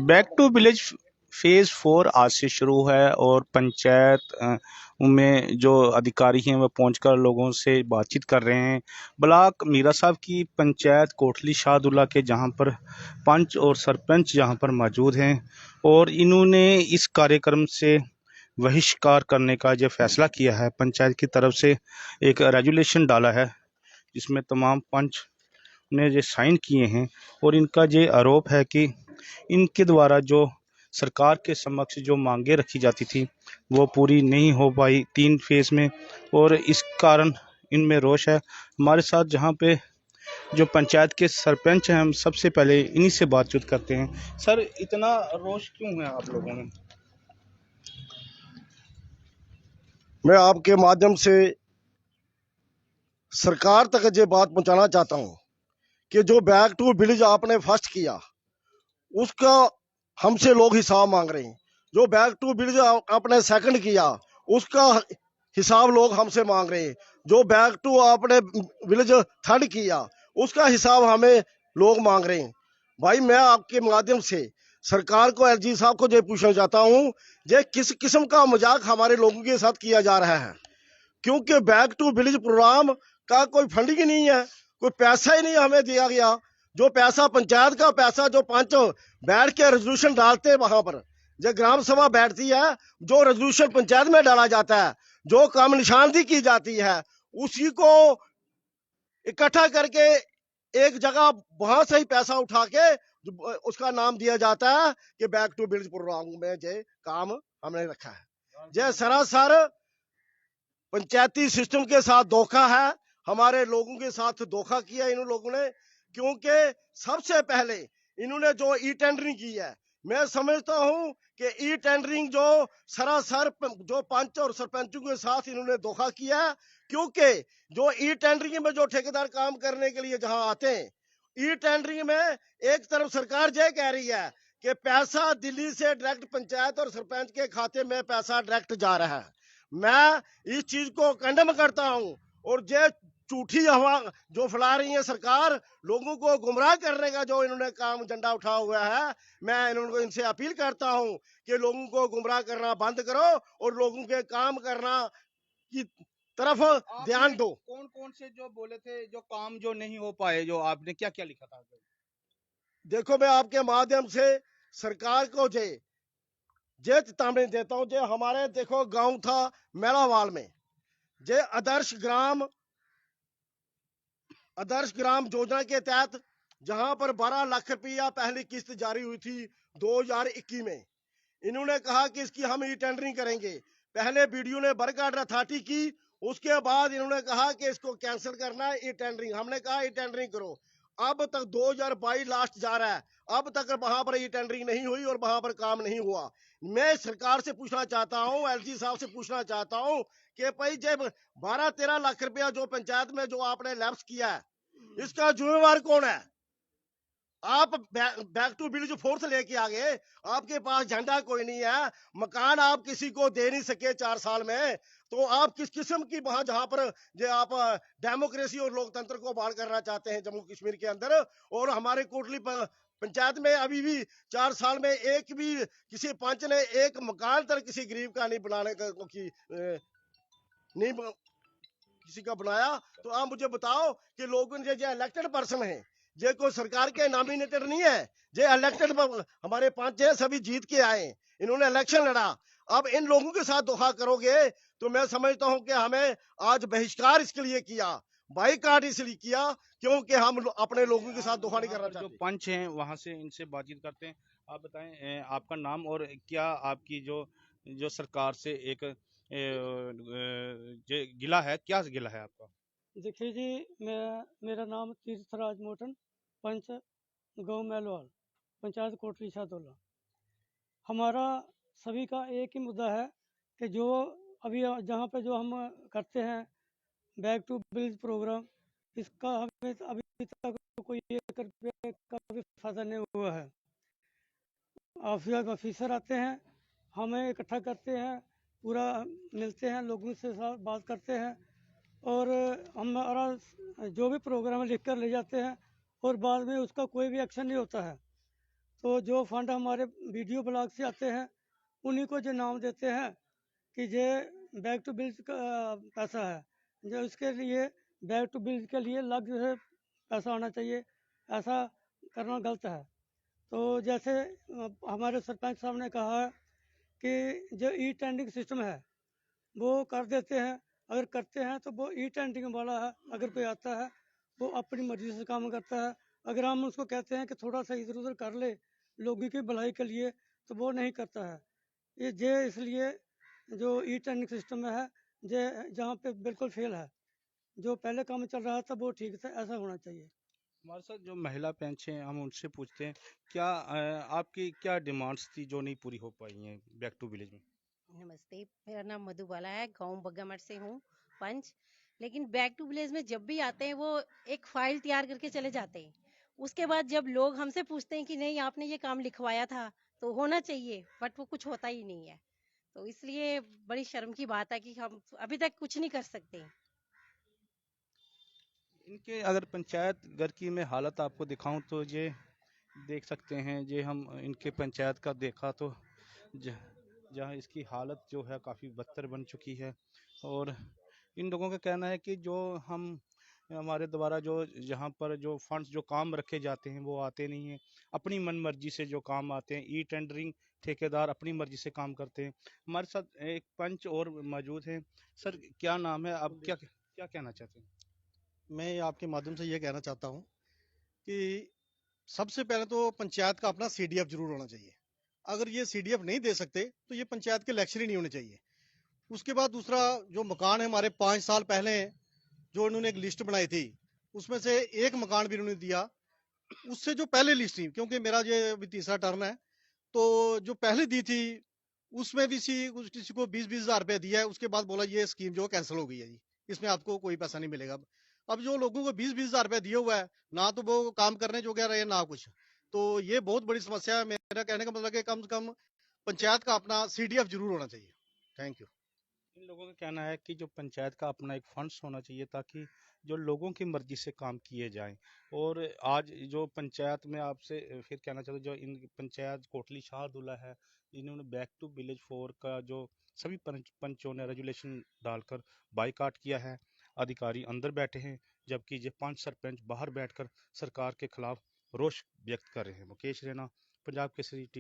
Back to village phase 4 आज से शुरू है और पंचायत में जो अधिकारी हैं वह पहुंचकर लोगों से बातचीत कर रहे हैं। ब्लॉक मीरा साहब की पंचायत कोटली शाहदुल्ला के जहां पर पंच और सरपंच जहां पर मौजूद हैं और इन्होंने इस कार्यक्रम से बहिष्कार करने का जो फैसला किया है। पंचायत की तरफ से एक रेजुलेशन डाला है जिसमें तमाम पंच ने जो साइन किए हैं और इनका ये आरोप है कि इनके द्वारा जो सरकार के समक्ष जो मांगे रखी जाती थी वो पूरी नहीं हो पाई 3 फेज में और इस कारण इनमें रोष है। हमारे साथ जहाँ पे जो पंचायत के सरपंच हैं, हम सबसे पहले इन्हीं से बातचीत करते हैं। सर, इतना रोष क्यों है आप लोगों में? मैं आपके माध्यम से सरकार तक ये बात पहुंचाना चाहता हूं कि जो बैक टू विलेज आपने फर्स्ट किया उसका हमसे लोग हिसाब मांग रहे हैं। जो बैक टू विलेज आपने सेकंड किया उसका हिसाब लोग हमसे मांग रहे हैं। जो बैक टू आपने विलेज थर्ड किया उसका हिसाब हमें लोग मांग रहे हैं। भाई, मैं आपके माध्यम से सरकार को, एलजी साहब को ये पूछना चाहता हूं, ये किस किस्म का मजाक हमारे लोगों के साथ किया जा रहा है? क्योंकि बैक टू विलेज प्रोग्राम का कोई फंडिंग ही नहीं है, कोई पैसा ही नहीं हमें दिया गया। जो पैसा पंचायत का पैसा, जो पंच बैठ के रेजोल्यूशन डालते हैं वहां पर, जो ग्राम सभा बैठती है, जो रेजोल्यूशन पंचायत में डाला जाता है, जो काम निशानदी की जाती है, उसी को इकट्ठा करके एक जगह वहां से ही पैसा उठा के उसका नाम दिया जाता है कि बैक टू विलेज प्रोग्राम में जो काम हमने रखा है। जय सरासर पंचायती सिस्टम के साथ धोखा है। हमारे लोगों के साथ धोखा किया इन लोगों ने, क्योंकि सबसे पहले इन्होंने जो ई टेंडरिंग की है, मैं समझता हूं कि ई टेंडरिंग जो सरासर जो पंच और सरपंचों के साथ इन्होंने धोखा किया है। क्योंकि जो ई टेंडरिंग में जो ठेकेदार काम करने के लिए जहां आते हैं, ई टेंडरिंग में एक तरफ सरकार ये कह रही है कि पैसा दिल्ली से डायरेक्ट पंचायत और सरपंच के खाते में पैसा डायरेक्ट जा रहा है। मैं इस चीज को कंडेम करता हूं और ये झूठी हवा जो फैला रही है सरकार, लोगों को गुमराह करने का जो इन्होंने काम झंडा उठा हुआ है, मैं इनसे अपील करता हूं कि लोगों को गुमराह करना बंद करो और लोगों के काम करना की तरफ ध्यान दो। कौन कौन से जो बोले थे जो काम जो नहीं हो पाए, जो आपने क्या क्या लिखा था? देखो, मैं आपके माध्यम से सरकार को जे चेतावनी देता हूं। जे हमारे देखो गांव था मेलावाल में, जे आदर्श ग्राम योजना के तहत जहां पर 12 लाख रुपया पहली किस्त जारी हुई थी 2021 में, इन्होंने कहा कि इसकी हम ई टेंडरिंग करेंगे। पहले बीडीओ ने वर्क ऑर्डर अथॉरिटी की, उसके बाद इन्होंने कहा कि इसको कैंसिल करना है, ई टेंडरिंग। हमने कहा ई टेंडरिंग करो। अब तक 2022 लास्ट जा रहा है, अब तक वहां पर ई टेंडरिंग नहीं हुई और वहां पर काम नहीं हुआ। मैं सरकार से पूछना चाहता हूं, एलजी साहब से पूछना चाहता हूं कि भाई जब 12-13 लाख रुपया जो पंचायत में जो आपने लैप्स किया है, इसका जिम्मेवार कौन है? आप बैक टू विलेज फोर्स लेके आ गए, आपके पास झंडा कोई नहीं है, मकान आप किसी को दे नहीं सके 4 साल में, तो आप किस किस्म की वहां जहां पर जो आप डेमोक्रेसी और लोकतंत्र को बहाल करना चाहते हैं जम्मू कश्मीर के अंदर, और हमारे कोटली पंचायत में अभी भी 4 साल में एक भी किसी पंच ने एक मकान तक किसी गरीब का नहीं बनाने का नहीं किसी का बनाया। तो आप मुझे बताओ कि लोगों ने जो इलेक्टेड पर्सन है, ये कोई सरकार के नॉमिनेटेड नहीं है, ये इलेक्टेड हमारे पंच है, सभी जीत के आए, इन्होंने इलेक्शन लड़ा। अब इन लोगों के साथ धोखा करोगे तो मैं समझता हूं कि हमें आज बहिष्कार इसके लिए किया, बाईकाट इसलिए किया क्योंकि हम अपने लोगों के साथ धोखा नहीं करना चाहते। जो पंच हैं वहां से इनसे बातचीत करते हैं। आप बताएं, आपका नाम और क्या आपकी जो जो सरकार से एक जो गिला है, क्या गिला है आपका? देखिए जी, मेरा नाम तीर्थराज मोटन, पंच गांव मेलवाल, पंचायत कोटली शाहदुल्ला। हमारा सभी का एक ही मुद्दा है कि जो अभी जहाँ पे जो हम करते हैं बैक टू विलेज प्रोग्राम, इसका हमें अभी तक कोई 1 रुपये का भी फायदा नहीं हुआ है। ऑफिसर आते हैं, हमें इकट्ठा करते हैं, पूरा मिलते हैं, लोगों से साथ बात करते हैं और हमारा जो भी प्रोग्राम लिख कर ले जाते हैं और बाद में उसका कोई भी एक्शन नहीं होता है। तो जो फंड हमारे वीडियो ब्लॉग से आते हैं उन्हीं को जो नाम देते हैं कि ये बैक टू बिल्ड का पैसा है, जो इसके लिए बैक टू बिल्ड के लिए अलग से पैसा आना चाहिए, ऐसा करना गलत है। तो जैसे हमारे सरपंच साहब ने कहा है कि जो ई टेंडरिंग सिस्टम है वो कर देते हैं, अगर करते हैं तो वो ई टेंडरिंग वाला है, अगर कोई आता है वो अपनी मर्जी से काम करता है। अगर हम उसको कहते हैं कि थोड़ा सा इधर उधर कर ले लोगों की भलाई के लिए तो वो नहीं करता है। ये इसलिए जो ई टेंडरिंग सिस्टम है ये जहाँ पे बिल्कुल फेल है, जो पहले काम चल रहा था वो ठीक था, ऐसा होना चाहिए। हमारे साथ जो महिला पेंच हैं हम उनसे पूछते हैं क्या आपकी क्या डिमांड्स थी जो नहीं पूरी हो पाई हैं बैक टू विलेज में। नमस्ते, मेरा नाम मधुबाला है, गांव बग्गामठ से हूँ, पंच। लेकिन बैक टू विलेज में जब भी आते हैं वो एक फाइल तैयार करके चले जाते हैं। उसके बाद जब लोग हमसे पूछते हैं कि नहीं आपने ये काम लिखवाया था तो होना चाहिए, बट वो कुछ होता ही नहीं है। तो इसलिए बड़ी शर्म की बात है कि हम अभी तक कुछ नहीं कर सकते। इनके अगर पंचायत घर की मैं हालत आपको दिखाऊं तो ये देख सकते हैं, ये हम इनके पंचायत का देखा तो जहाँ इसकी हालत जो है काफ़ी बदतर बन चुकी है। और इन लोगों का कहना है कि जो हम हमारे द्वारा जो जहाँ पर जो फंड्स जो काम रखे जाते हैं वो आते नहीं हैं, अपनी मन मर्जी से जो काम आते हैं, ई टेंडरिंग ठेकेदार अपनी मर्जी से काम करते हैं। हमारे साथ एक पंच और मौजूद हैं। सर क्या नाम है, आप क्या क्या कहना चाहते हैं। मैं आपके माध्यम से ये कहना चाहता हूँ कि सबसे पहले तो पंचायत का अपना सीडीएफ जरूर होना चाहिए। अगर ये सीडीएफ नहीं दे सकते तो ये पंचायत के इलेक्शन ही नहीं होने चाहिए। उसके बाद दूसरा, जो मकान है हमारे 5 साल पहले जो इन्होंने एक लिस्ट बनाई थी उसमें से एक मकान भी इन्होंने दिया। उससे जो पहले लिस्ट थी, क्योंकि मेरा ये अभी तीसरा टर्म है, तो जो पहले दी थी उसमें भी किसी को 20-20 हजार रुपया दिया है। उसके बाद बोला ये स्कीम जो कैंसिल हो गई है जी, इसमें आपको कोई पैसा नहीं मिलेगा। अब जो लोगों को 20-20 हजार रुपया दिया हुआ है, ना तो वो काम करने जो रहे ना कुछ, तो ये बहुत बड़ी समस्या है। मेरा कहने का मतलब है कम से कम पंचायत का अपना सीडीएफ जरूर होना चाहिए। Thank you. इन लोगों का कहना है कि जो पंचायत का अपना एक फंड्स होना चाहिए ताकि जो लोगों की मर्जी से काम किए जाएं। और आज जो पंचायत में आपसे फिर कहना चाहता हूं, जो इन पंचायत कोटली शाहदुल्ला है, इन्होंने बैक टू विलेज 4 का जो सभी पंचों ने रेजुलेशन डालकर बाइकाट किया है। अधिकारी अंदर बैठे हैं जबकि ये 5 सरपंच बाहर बैठकर सरकार के खिलाफ रोष व्यक्त कर रहे हैं। मुकेश रैना, पंजाब केसरी टीवी।